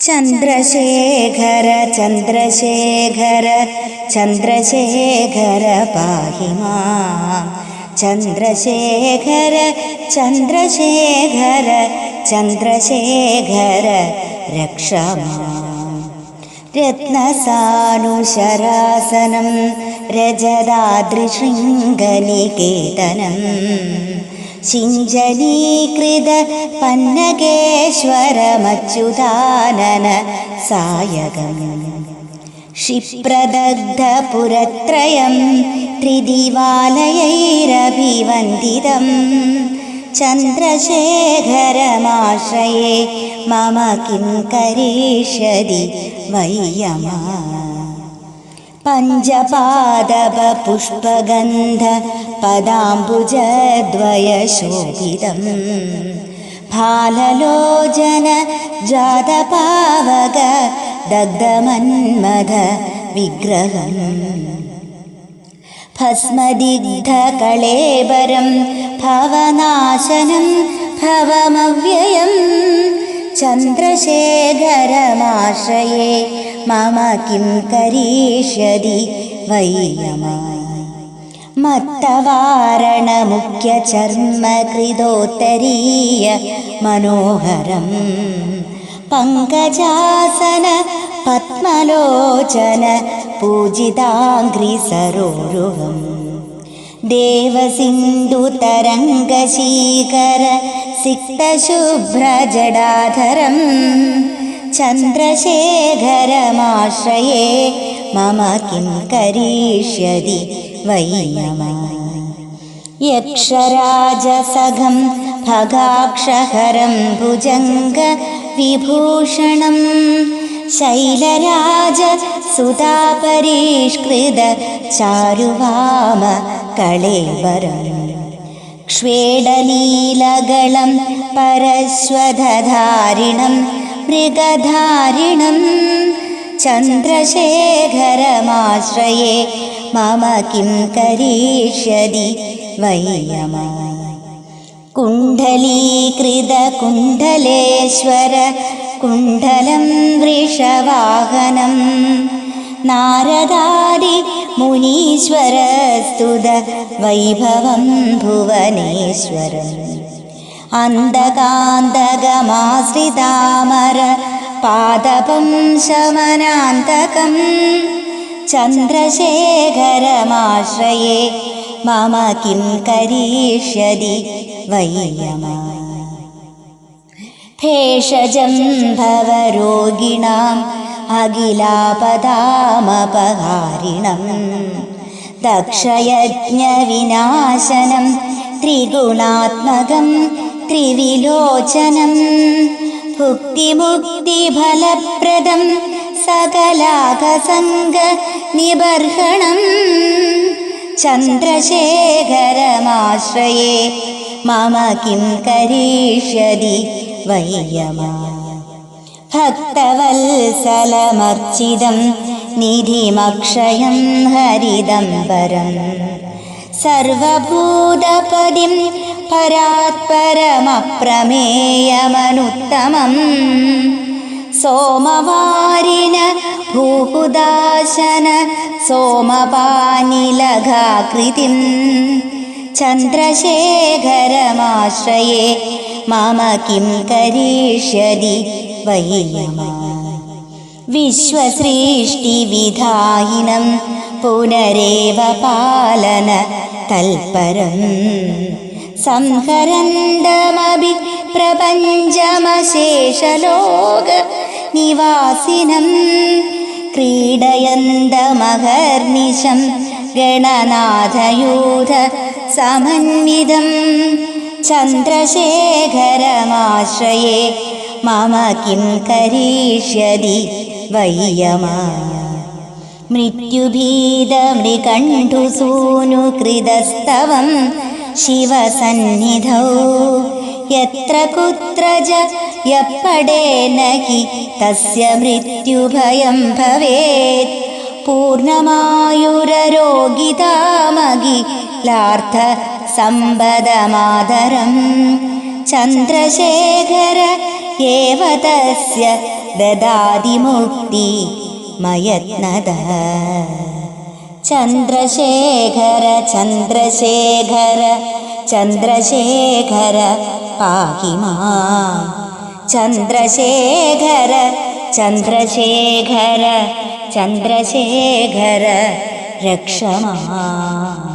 ചന്ദ്രശേഖര ചന്ദ്രശേഖര ചന്ദ്രശേഖര പാഹി മാം. ചന്ദ്രശേഖര ചന്ദ്രശേഖര ചന്ദ്രശേഖര രക്ഷ മാം. രത്നസാനുശരാസനം രജതാദ്രിശൃംഗനികേതനം സിഞ്ചനീകൃത പന്നഗേശ്വരമച്യുതാനന സായകം. ക്ഷിപ്രദഗ്ധപുരത്രയം ത്രിദിവാലയൈരഭിവന്ദിതം. ചന്ദ്രശേഖരമാശ്രയേ മമ കിം കരിഷ്യതി വയ്യമാ. പഞ്ചപാദപുഷ്പഗന്ധ പദാംബുജദ്വയശോഭിതം ഭാലലോചന ജാതപാവക ദഗ്ധമന്മഥ വിഗ്രഹം. ഭസ്മദിഗ്ധകളേബരം ഭവനാശനം ഭവമവ്യയം. ചന്ദ്രശേഖരമാശ്രയേ മമ കിം കരിഷ്യതി വയ്യമാ. മത്തവാരണമുഖ്യചർമ്മകൃതോത്തരീയ മനോഹരം പങ്കജാസന പത്മലോചന പൂജിതാംഘ്രിസരോരുഹം. ദേവസിന്ധുതരംഗശീകര സിക്തശുഭ്രജടാധരം. ചന്ദ്രശേഖരമാശ്രയേ മമ കിം കരിഷ്യതി വയ്യമാ. യക്ഷരാജസഖം ഭഗാക്ഷഹരം ഭുജംഗ വിഭൂഷണം ശൈലരാജ സുതാപരിഷ്കൃത ചാരുവാമ കളേബരം. ക്ഷ്വേടനീലഗളം പരശ്വധാരിണം മൃഗധാരിണം. ചന്ദ്രശേഖരമാശ്രയേ മമ കിം കരിഷ്യതി വയ്യമാ. കുണ്ഡലീകൃത കുണ്ഡലേശ്വര കുണ്ഡലം വൃഷവാഹനം നാരദാദി മുനീശ്വരസ്തുത വൈഭവം ഭുവനേശ്വരം. അന്തകാന്തകമാശ്രിതാമര പാദപം ശമനാന്തകം. ചന്ദ്രശേഖരമാശ്രയേ മമ കിം കരിഷ്യതി വയ്യമാ. ഭേഷജം ഭവരോഗിണാം അഖിലാപദാമപഹാരിണം ദക്ഷയജ്ഞവിനാശനം ത്രിഗുണാത്മകം ത്രിവിലോചനം. ഭുക്തിമുക്തിഫലപ്രദം സകലാകസംഗ നിബർഹണം. ചന്ദ്രശേഖരമാശ്രയേ മമ കിം കരിഷ്യതി വയ്യമാ. ഭക്തവത്സലമർച്ചിതം നിധിമക്ഷയം ഹരിദംബരം സർവഭൂതപദിം പരാത്പരമപ്രമേയമനുത്തമം. സോമവാരിന ഭൂഹുദാശന സോമപാനിലഘാകൃതിം. ചന്ദ്രശേഖരമാശ്രയേ മമ കിം കരിഷ്യതി വയ്യമാ. വിശ്വസൃഷ്ടിവിധായിനം പുനരേവ പാലന തൽപരം സംഹരന്തമഭി പ്രപഞ്ചമശേഷലോക നിവാസിനം. ക്രീഡയന്തമഹർനിശം ഗണനാഥയൂഥ സമന്വിതം. ചന്ദ്രശേഖരമാശ്രയേ മമ കിം കരിഷ്യതി വയ്യമാ. മൃത്യുഭീതമൃകണ്ഠുസൂനുകൃതസ്തവം ശിവസന്നിധൗ യത്ര കുത്ര ച യപ്പടേന ഹി തസ്യ മൃത്യുഭയം ഭവേത്. പൂർണ്ണമായുരരോഗിതാമഖിലാർത്ഥ സമ്പദമാതരം. ചന്ദ്രശേഖര ഏവ തസ്യ ദദാതി മുക്തി മയത്നത. ചന്ദ്രശേഖര ചന്ദ്രശേഖര ചന്ദ്രശേഖര പാഹി മാം. ചന്ദ്രശേഖര ചന്ദ്രശേഖര ചന്ദ്രശേഖര രക്ഷ മാം.